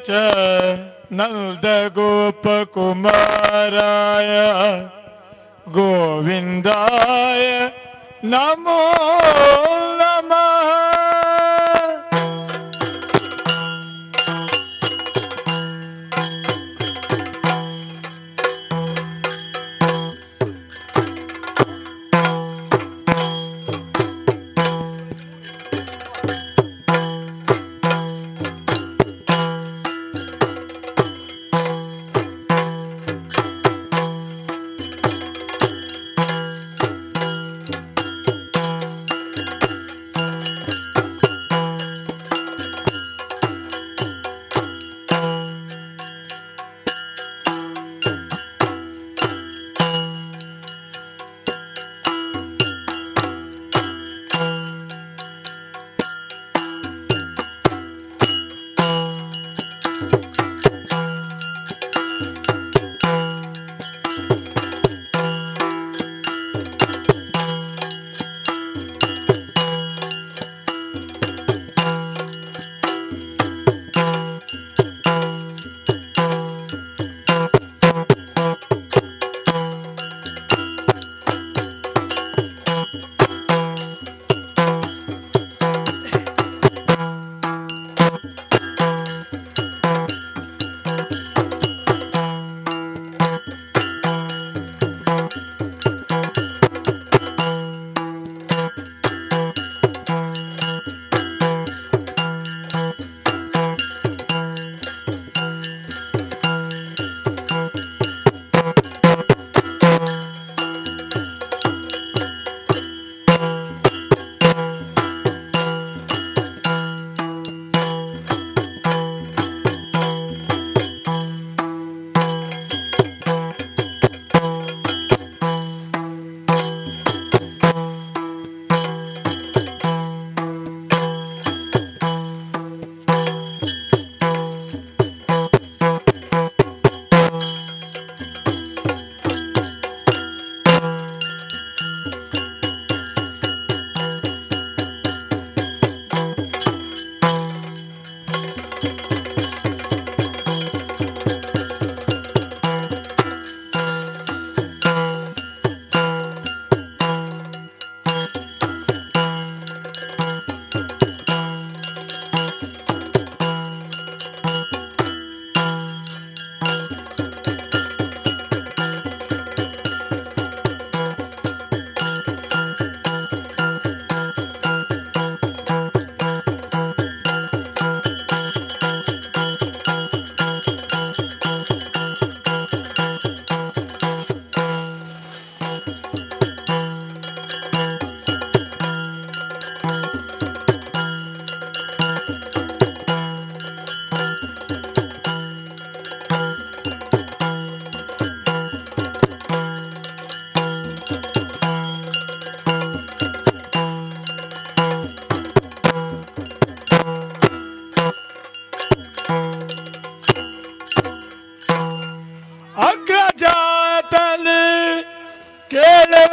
च नन्दगोपकुमाराय गोविन्दाय नमो नमः। अग्रजात केळे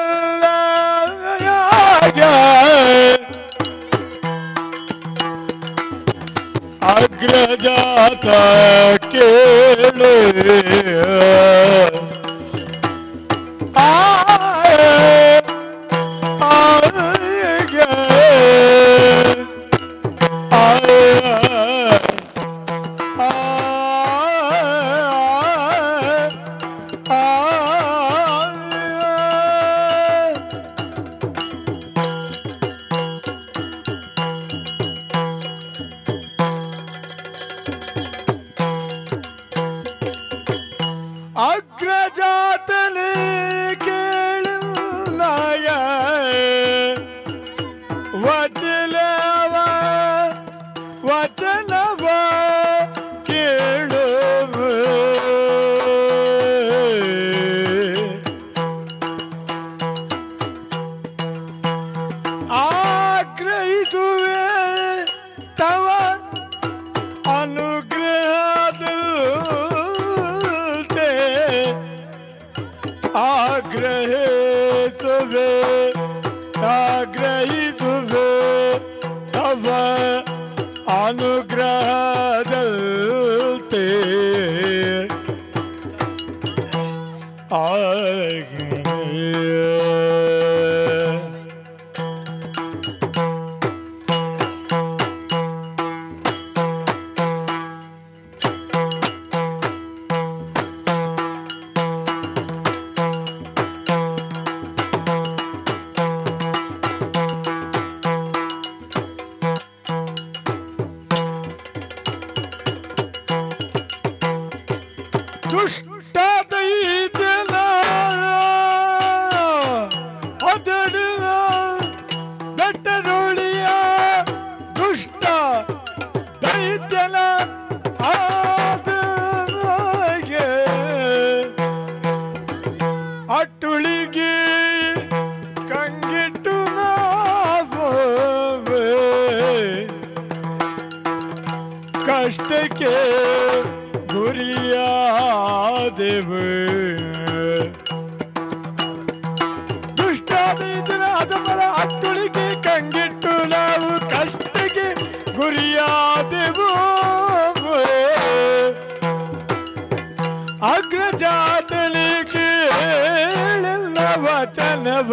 अग्रजातले केळलाय वचलव वचलव केळव आग्रहितुवे तव अनुग्रह ಕಷ್ಟಕ್ಕೆ ಗುರಿಯಾದೆವು ದುಷ್ಟಾದೀತನ ಅದಮರ ಅಟ್ಟುಳಿಗೆ ಕಂಗಿಟ್ಟು ನಾವು ಕಷ್ಟಕ್ಕೆ ಗುರಿಯಾದೆವು ಅಗ್ರಜಾತಲಿಗೆ ಹೇಳಿಲ್ಲ ವಚನವ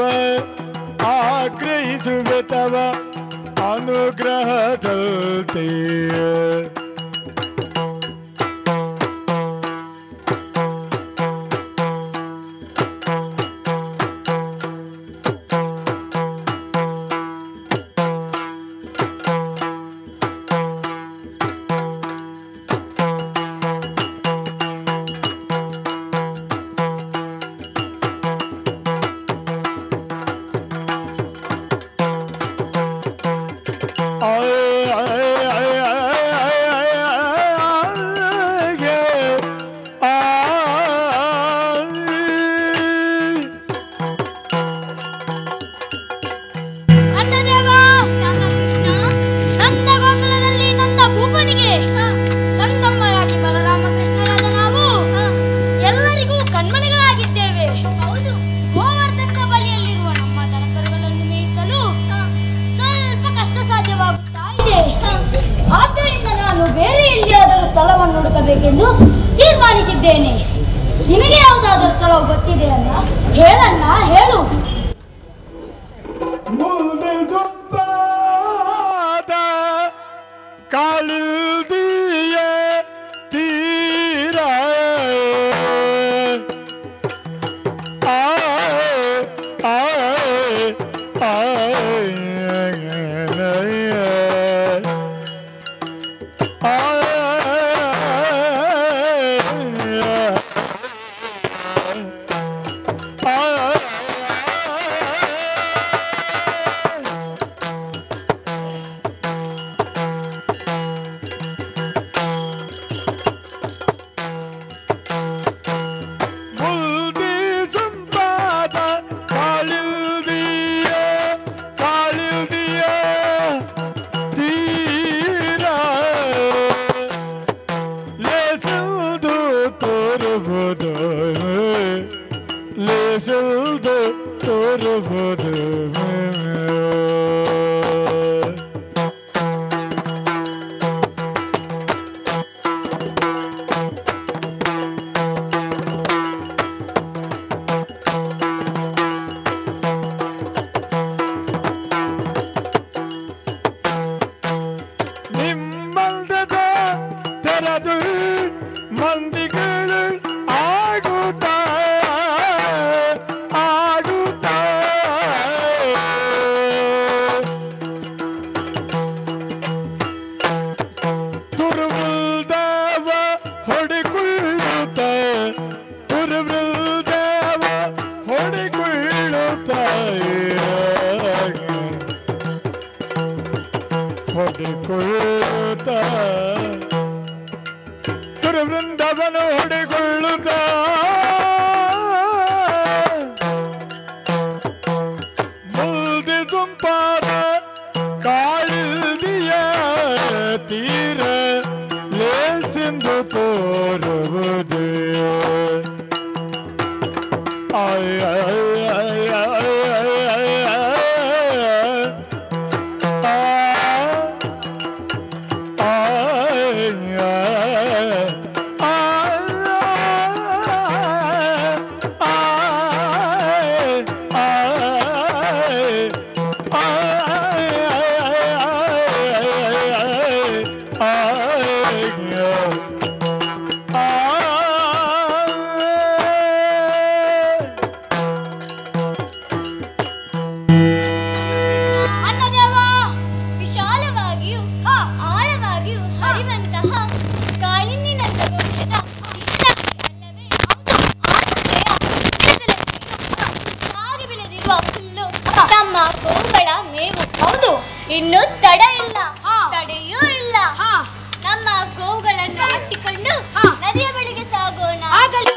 ಆಗ್ರಹಿಸುವೆ ತವ ಅನುಗ್ರಹದಂತೆ ಬೇಕೆಂದು ತೀರ್ಮಾನಿಸಿದ್ದೇನೆ. ನಿನಗೆ ಯಾವುದಾದರೂ ಸ್ಥಳ ಗೊತ್ತಿದೆ ಅಲ್ಲ? ಹೇಳಣ್ಣ, ಹೇಳು. ಕಾಳಿದಿಯ ತೀರ ವೃಂದವನು ಹೊಡೆಗೊಳ್ಳುತ್ತ ಮುಲ್ದಿ ತುಂಪಾದ ಕಾಳಿದಿಯ ತೀರ ಲೇಸೆಂದು ತೋರುವುದು ಗೋವುಗಳ ಮೇವು. ಹೌದು. ಇನ್ನು ತಡ ಇಲ್ಲ, ಹಾ. ತಡೆಯೂ ಇಲ್ಲ. ನಮ್ಮ ಗೋವುಗಳನ್ನು ಅಟ್ಟಿಕೊಂಡು ನದಿಯ ಬಳಿಗೆ ಸಾಗೋಣ. ಆಗಲಿ.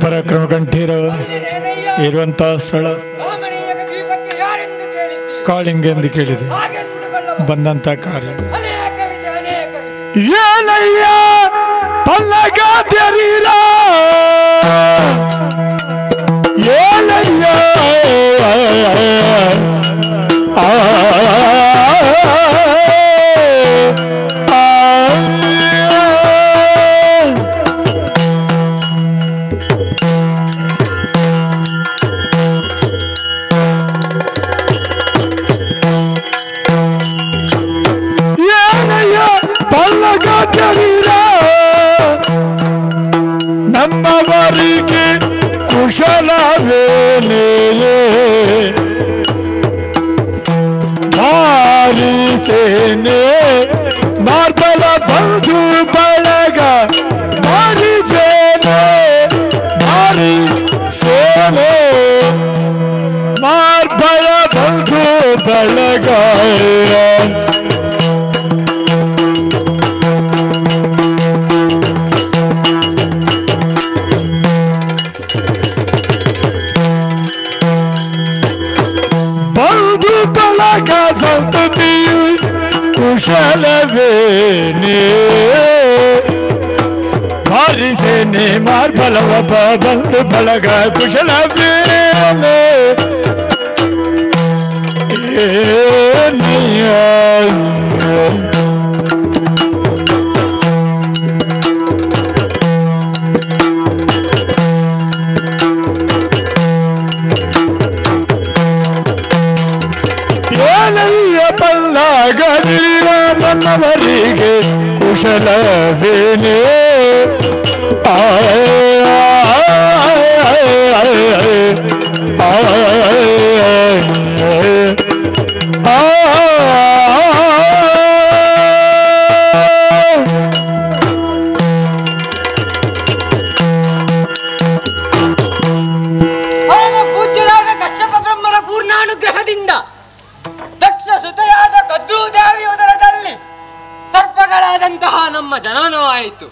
ಪರಾಕ್ರಮ ಕಂಠೀರ ಇರುವಂತಹ ಸ್ಥಳ ಕಾಳಿಂಗ ಎಂದು ಕೇಳಿದೆ. ಬಂದಂತ ಕಾರ್ಯ ಏನಯ್ಯ ಪಲ್ಲಗ ತೆರೀರ ಏನಯ್ಯ ನಮ್ಮವರಿಗೆ ಕುಶಲವೇನೇ ಭಾರಿ ಸೇನೆ ಮಾರ್ಬಲ ಬಂಧು ಬಳಗ ಭಾರಿ ಸೇನೆ ಭಾರಿ ಸೇನೆ ಮಾರ್ಬಲ ಬಂಧು ಬಳಗ ಕುಶಲವೇನೇ ಭಾರಿ ಸೇನೆ ಮಾರ್ಬಲವ ಬಂಧು ಬಳಗ ಕುಶಲವೇನೇ ಬಲ್ಲಾಗದಿರ ನನ್ನವರಿಗೆ ಕುಶಲವೇನೇ ಆಯಿತು.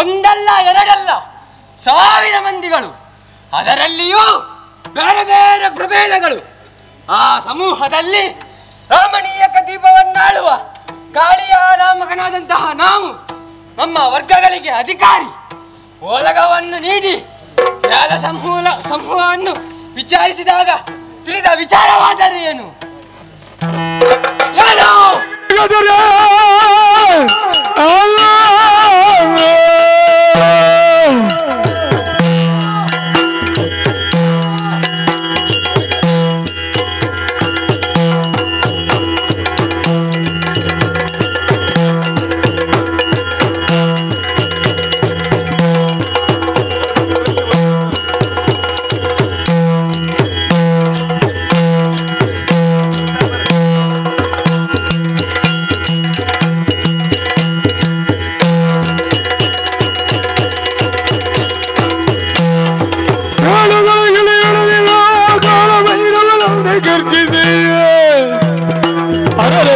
ಒಂದಲ್ಲ ಎರಡಲ್ಲ, 1000 ಮಂದಿಗಳು, ಅದರಲ್ಲಿಯೂ ಬೇರೆ ಬೇರೆ ಪ್ರಭೇದಗಳು. ಆ ಸಮೂಹದಲ್ಲಿ ರಾಮಣೀಯಕ ದೀಪವನ್ನಾಳುವ ಕಾಳಿಯ ನಾಮಕನಾದಂತಹ ನಾವು ನಮ್ಮ ವರ್ಗಗಳಿಗೆ ಅಧಿಕಾರಿ ಓಲಗವನ್ನು ನೀಡಿ ಸಮೂಹವನ್ನು ವಿಚಾರಿಸಿದಾಗ ತಿಳಿದ ವಿಚಾರವಾದರೆ ಏನು?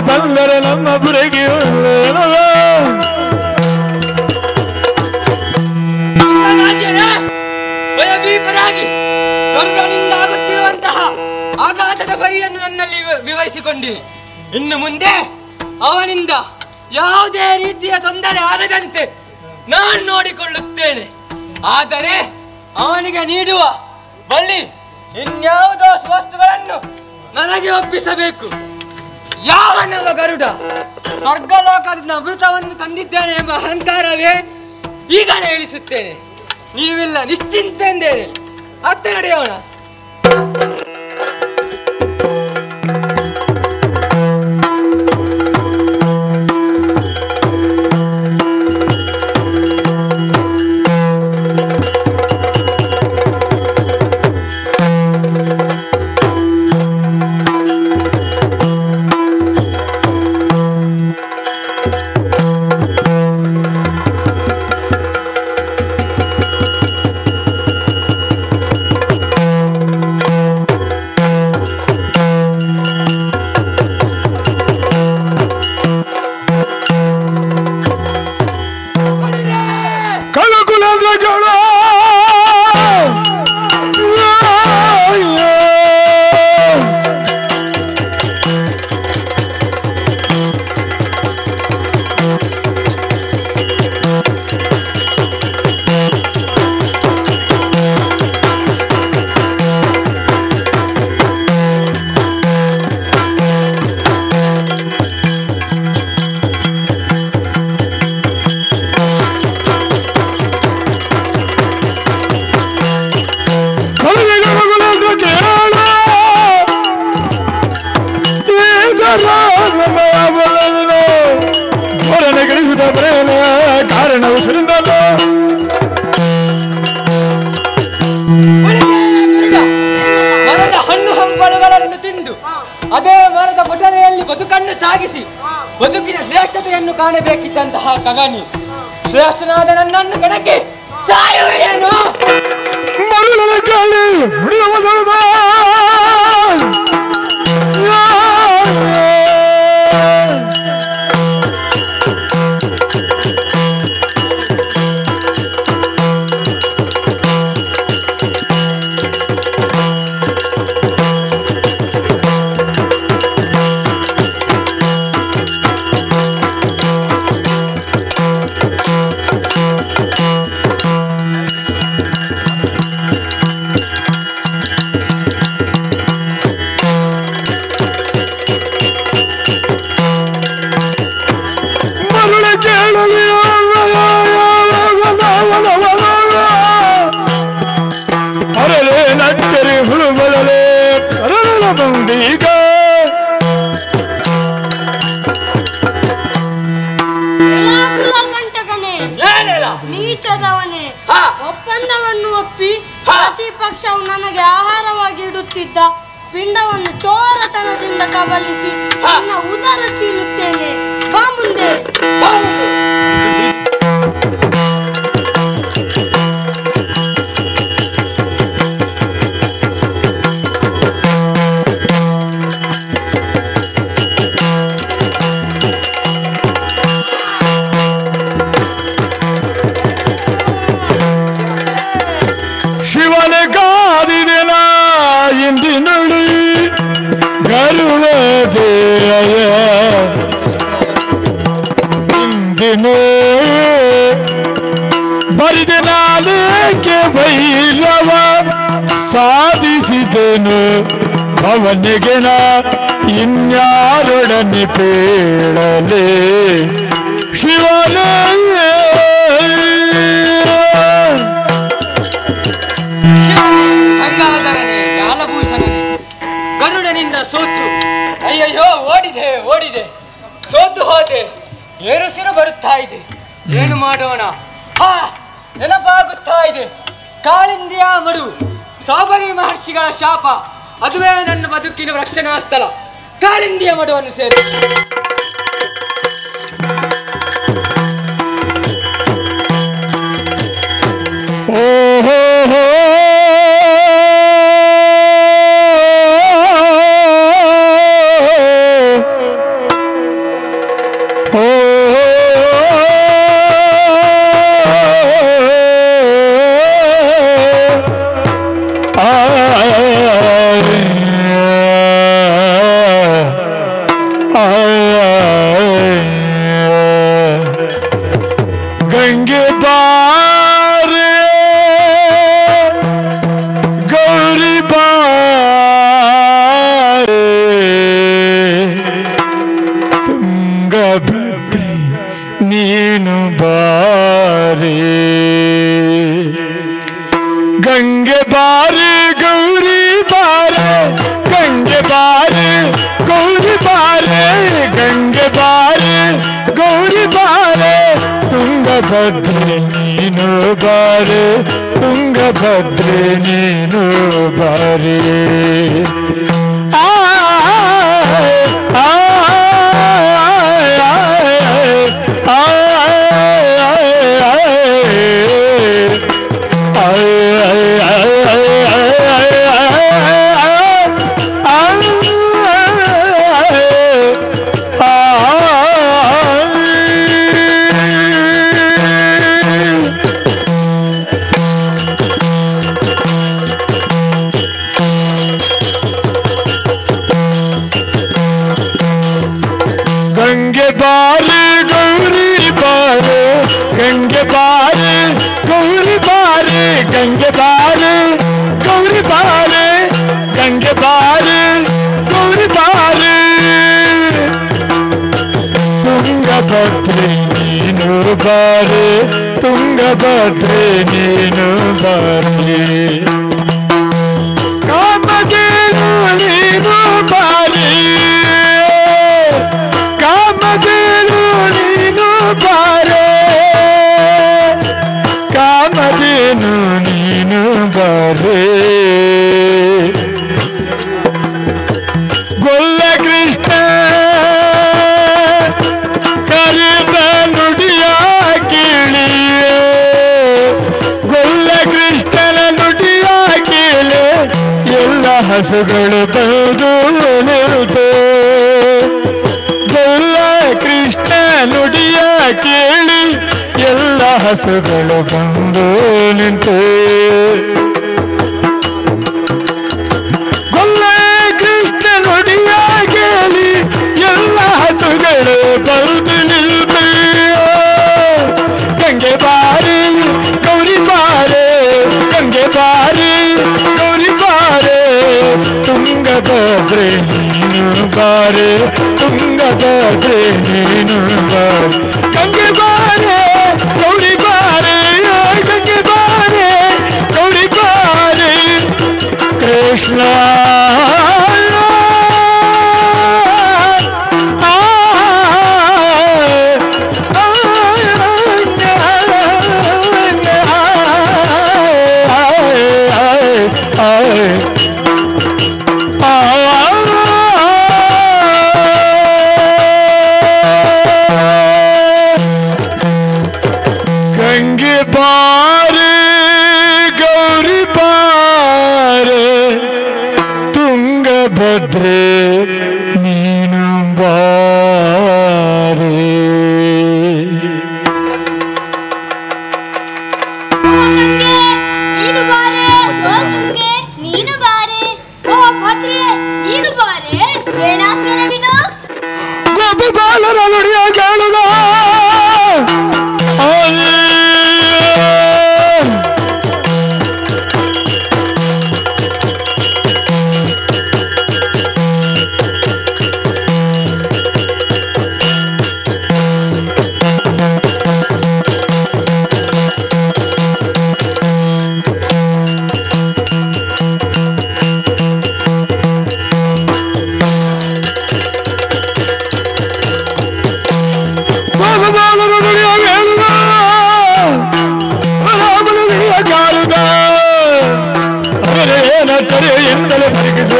ಬಂದರೆ ನಮ್ಮ ಬುರಗಿ ಭಯಭೀಪರಾಗಿ ಕರುಣನಿಂದ ಆಗುತ್ತಿರುವಂತಹ ಆಘಾತದ ಪರಿಯನ್ನು ನನ್ನಲ್ಲಿ ವಿವರಿಸಿಕೊಂಡಿರಿ. ಇನ್ನು ಮುಂದೆ ಅವನಿಂದ ಯಾವುದೇ ರೀತಿಯ ತೊಂದರೆ ಆಗದಂತೆ ನಾನು ನೋಡಿಕೊಳ್ಳುತ್ತೇನೆ. ಆದರೆ ಅವನಿಗೆ ನೀಡುವ ಬಳ್ಳಿ ಇನ್ಯಾವುದೋ ವಸ್ತುಗಳನ್ನು ನನಗೆ ಒಪ್ಪಿಸಬೇಕು. ಯಾವನವ ಗರುಡ ಸ್ವರ್ಗಲೋಕದಿಂದ ಅಮೃತವನ್ನು ತಂದಿದ್ದೇನೆ ಎಂಬ ಅಹಂಕಾರವೇ ಈಗಲೇ ಇಳಿಸುತ್ತೇನೆ. ನೀವೆಲ್ಲ ನಿಶ್ಚಿಂತೆಂದೇನೆ. ಅತ್ತ ನಡೆಯೋಣ. ಮರದ ಹಣ್ಣು ಹಂಪಲುಗಳನ್ನು ತಿಂದು ಅದೇ ಮರದ ಕೊಠರೆಯಲ್ಲಿ ಬದುಕನ್ನು ಸಾಗಿಸಿ ಬದುಕಿನ ಶ್ರೇಷ್ಠತೆಯನ್ನು ಕಾಣಬೇಕಿದ್ದಂತಹ ಕಗನಿ ಶ್ರೇಷ್ಠನಾದ ನನ್ನನ್ನು ಕಣಕ್ಕೆ ಸಾಯುವೇನು? ನೀಚದವನೇ, ಒಪ್ಪಂದವನ್ನು ಒಪ್ಪಿ ಪ್ರತಿಪಕ್ಷವು ನನಗೆ ಆಹಾರವಾಗಿ ಇಡುತ್ತಿದ್ದ ಪಿಂಡವನ್ನು ಚೋರತನದಿಂದ ಕಬಲಿಸಿ ನನ್ನ ಉದರ ಸೀಳುತ್ತೇನೆ. ಬಾ ಮುಂದೆ. ಬರಿದೆ ನಾನೇಕೆ ಭೈರವ ಸಾಧಿಸಿದೆನು ಅವನಿಗೆ ನಾ ಇನ್ಯಾರೊಡನೆ ಪೇಳಲೆ ಶಿವನೇ ಗಂಗಾಧರನೇ ಗಾಲಭೂಷಣನೇ ಗರುಡನಿಂದ ಸೋತು ಅಯ್ಯಯ್ಯೋ ಓಡಿದೆ ಸೋತು ಹೋದೆ ಏರುಸಿರು ಬರುತ್ತಾ ಇದೆ ಏನು ಮಾಡೋಣ ನೆನಪಾಗುತ್ತಾ ಇದೆ ಕಾಳಿಂದಿಯ ಮಡು ಸಾಬರಿ ಮಹರ್ಷಿಗಳ ಶಾಪ ಅದುವೇ ನನ್ನ ಬದುಕಿನ ರಕ್ಷಣಾ ಸ್ಥಳ ಕಾಳಿಂದಿಯ ಮಡುವನ್ನು ಸೇರಿ ತುಂಗಭದ್ರೆ ನೀನು ಬಾರೆ ತುಂಗಭದ್ರೆ ನೀನು ಬಾರೆ ತುಂಗಭದ್ರೆ ನೀನು ಬಾರೆ ತುಂಗಭದ್ರೆ ನೀನು ಬಾರೆ ಕಾಮಧೇನು ನೀನು ಬಾರೆ ಕಾಮಧೇನು ನೀನು ಬಾರೆ ಕಾಮಧೇನು ನೀನು ಬಾರೆ ಗೊಲ್ಲ ಕೃಷ್ಣ ಹಸುಗಳು ಬಂದು ನಿಲ್ತು ಗೊಲ್ಲ ಕೃಷ್ಣ ನುಡಿಯ ಕೇಳಿ ಎಲ್ಲ ಹಸುಗಳು ಬಂದು ನಿಂತು ಗೊಲ್ಲ ಕೃಷ್ಣ ನುಡಿಯ ಕೇಳಿ ಎಲ್ಲ ಹಸುಗಳು ಬಂದು ನಿಲ್ತು ಗಂಗೆ ಬಾರಿ ಗೌರಿ ಬಾರೆ ಗಂಗೆ ಬಾರಿ ಗೌರಿ ಬಾರೆ ತುಂಗಭದ್ರೆ ನೀನು ಬಾರೆ ತುಂಗಭದ್ರೆ ನೀನು ಬಾರೆ ಗಂಗೆ ಬಾರೆ ಗೌರಿ ಬಾರೆ ಗಂಗೆ ಬಾರೆ ಗೌರಿ ಬಾರೆ ಕೃಷ್ಣ ಗಂಗೆ ಬಾರೆ ಗೌರಿ ಬಾರೆ ತುಂಗಭದ್ರೆ ನೀನು ಬಾರೆ ನೀನು ಬಾರೆ ನೀನು ಬಾರೆ ಓ ಭದ್ರೆ ನೀನು ಬಾರೆ ಏನಾಸರವಿದು ಗೋಪಿ ಬಾಲರ ನುಡಿಯ ಕೇಳುವ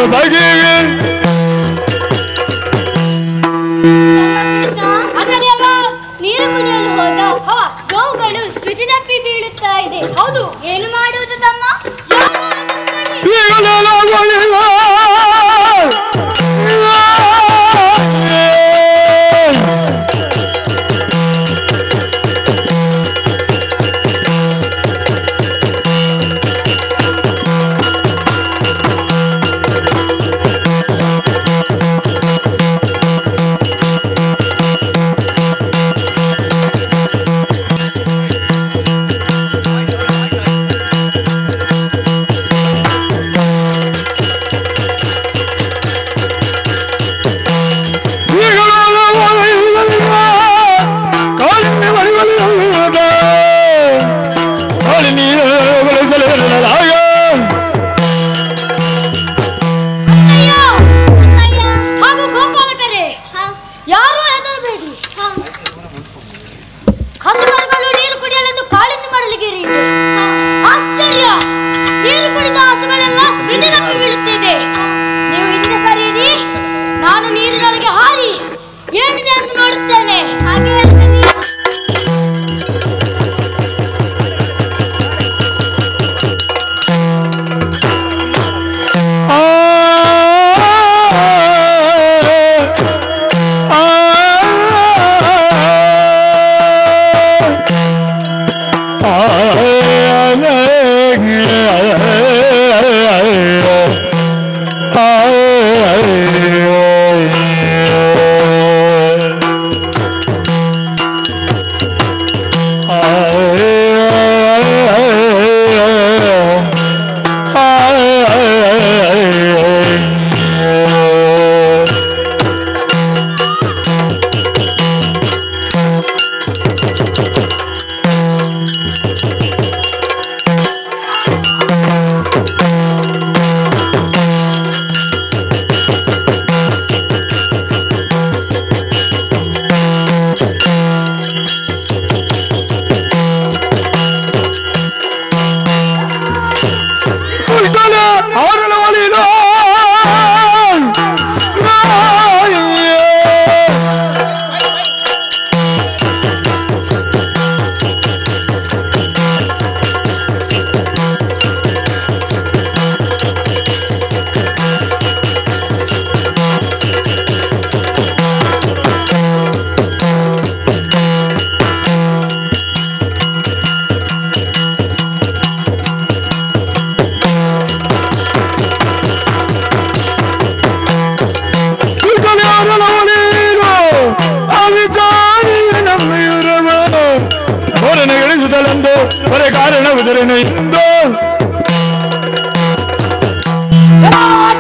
ಬಗೆಗೆ ಅಣ್ಣದೇವ ನೀರು ಕುಡಿಯಲು ಹೋದ ಗೋವುಗಳು ಸ್ಮೃತಿ ತಪ್ಪಿ ಬೀಳುತ್ತಾ ಇದೆ. ಹೌದು, ಏನು ಮಾಡುವುದು ತಮ್ಮ?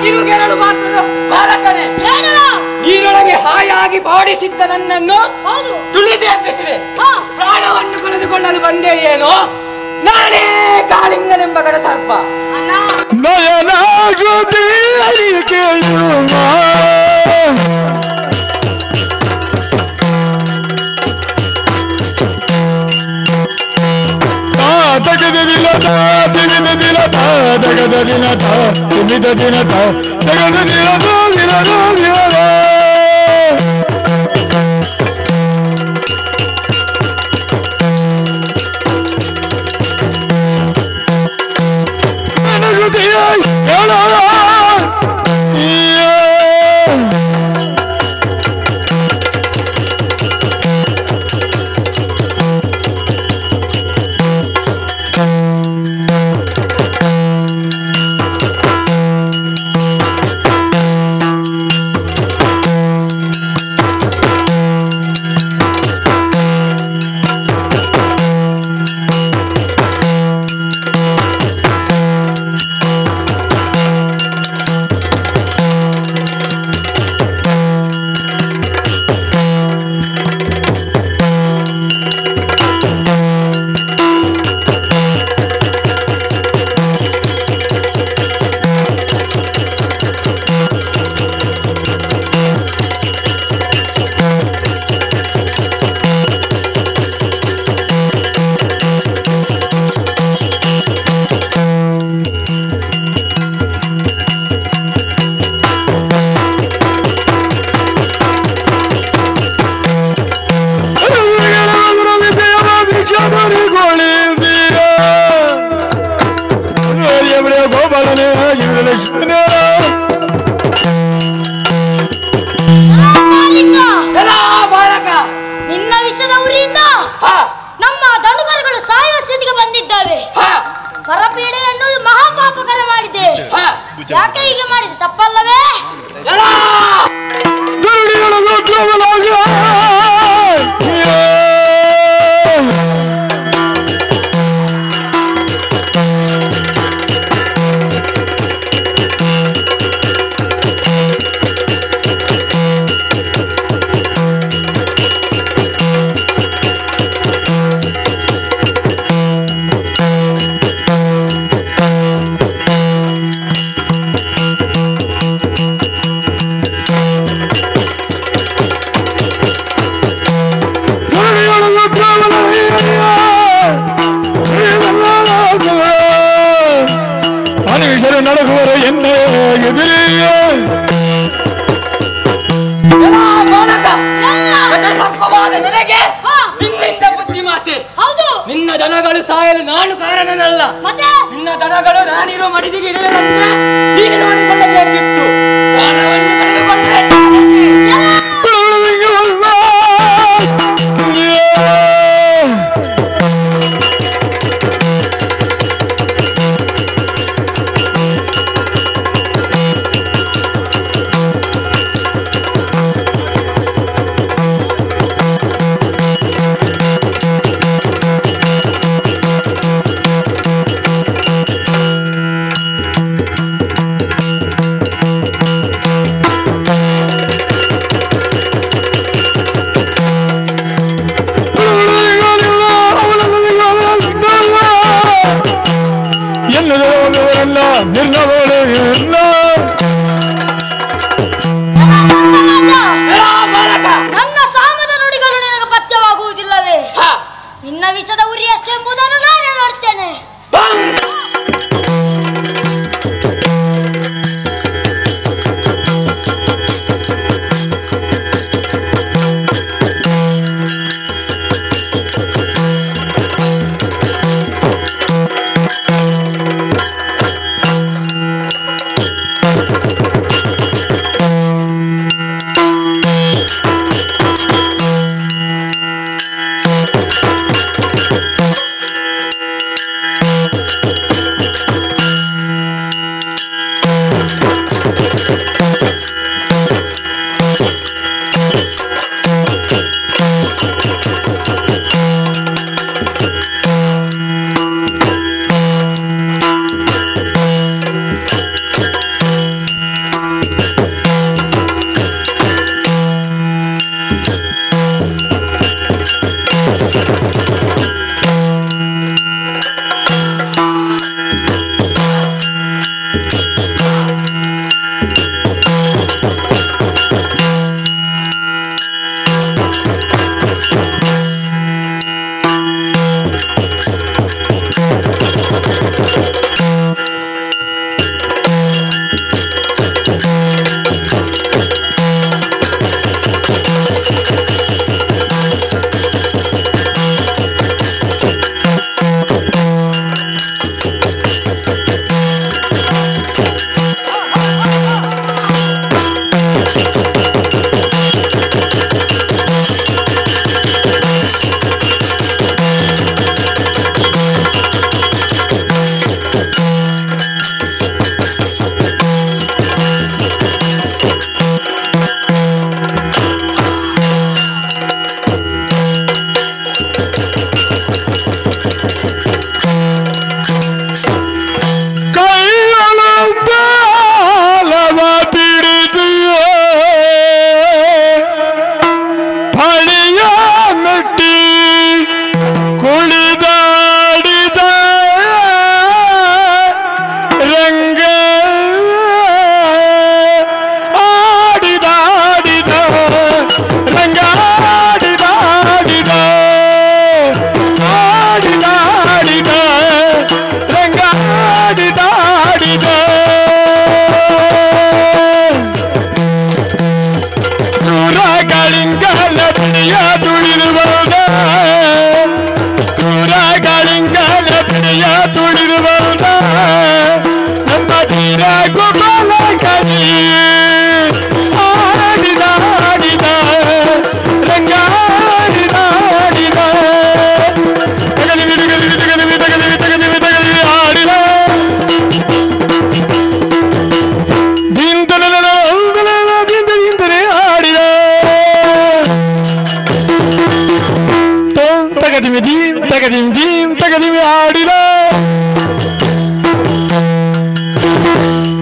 ತಿರುಗೆರಡು ಮಾತ್ರದ ಬಾಲಕನೇ, ನೀರೊಳಗೆ ಹಾಯಾಗಿ ಬಾಡಿಸಿದ್ದ ನನ್ನನ್ನು ತುಳಿದು ಎಬ್ಬಿಸಿದೆ. ಪ್ರಾಣವನ್ನು ಕಳೆದುಕೊಳ್ಳಲು ಬಂದೆ ಏನೋ? ನಾನೇ ಕಾಳಿಂಗನೆಂಬ ಗಡ ಸರ್ಪ. ಪರಪೀಡೆ ಎನ್ನುವುದು ಮಹಾಪಾಪಕರ ಮಾಡಿದೆ. ಯಾಕೆ ಹೀಗೆ ಮಾಡಿದೆ? ತಪ್ಪಲ್ಲವೇ? ನಡಗುವರು ಎನ್ನೇ ಬುದ್ಧಿ ಮಾತೆ. ನಿನ್ನ ದನಗಳು ಸಾಯಲು ನಾನು ಕಾರಣನಲ್ಲ. ನಿನ್ನ ದನಗಳು ನಾನಿರೋ ಮಡಿದಿಗೆ ಇಳಿಯದಂತೆ ನೀನು ನೋಡಿಕೊಳ್ಳಬೇಕಿತ್ತು. ಪ್ರಾಣವನ್ನು ಕಳೆದುಕೊಂಡರೆ ನನ್ನ ಸಾಮದ ನುಡಿಗಳು ನಿನಗೆ ಪಥ್ಯವಾಗುವುದಿಲ್ಲವೇ? ನಿನ್ನ ವಿಷದ ಉರಿ ಎಷ್ಟೆಂಬುದನ್ನು ನಾನೇ ನೋಡ್ತೇನೆ. ದಾಡಿದ ತಗದಿವಿ ಆಡಿದ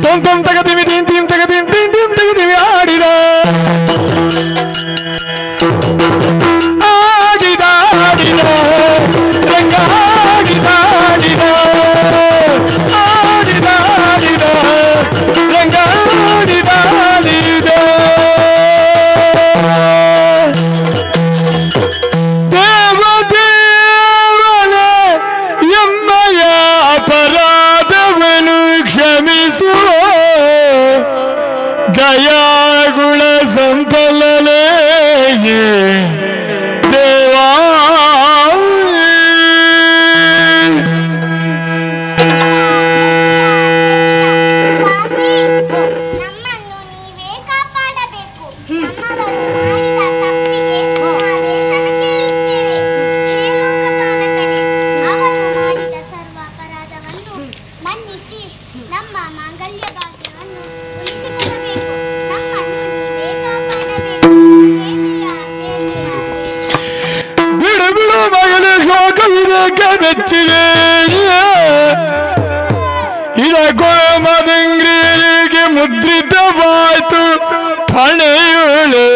ತೊಂ ತಗದಿವಿ ತಿಂ ತಗದಿವಿ ಆಡಿದ ಆಡಿದ ರಂಗ ಆಡಿದ ರಂಗ ಆಡಿದ ದೇವದೇವನೇ ಎಮ್ಮಯ ಅಪರಾಧವನ್ನು ಕ್ಷಮಿಸುವ ದಯಾಗುಣ ಸಂಪಲನೆ ದೇವಾ ಮದಂಗ್ರಿಗೆ ಮುದ್ರಿತವಾಯ್ತು ಫಣೆಯುಳೆ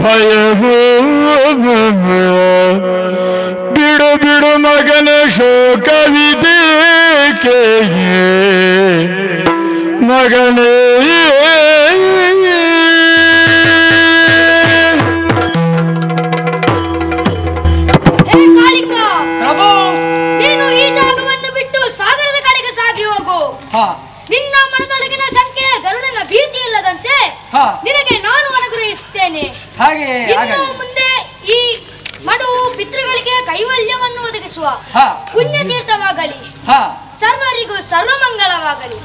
ಭಯವು ಬಿಡು ಬಿಡು ಮಗನ ಶೋಕವಿದೇಕೆ ಮಗನೇ ನಿನ್ನ ಮನದೊಳಗಿನ ಸಂಖ್ಯೆ ಗರುಡನ ಭೀತಿ ಇಲ್ಲದಂತೆ ನಿನಗೆ ನಾನು ಅನುಗ್ರಹಿಸುತ್ತೇನೆ. ಇನ್ನು ಮುಂದೆ ಈ ಮಡು ಪಿತೃಗಳಿಗೆ ಕೈವಲ್ಯವನ್ನು ಒದಗಿಸುವ ಪುಣ್ಯತೀರ್ಥವಾಗಲಿ, ಸರ್ವರಿಗೂ ಸರ್ವಮಂಗಳವಾಗಲಿ.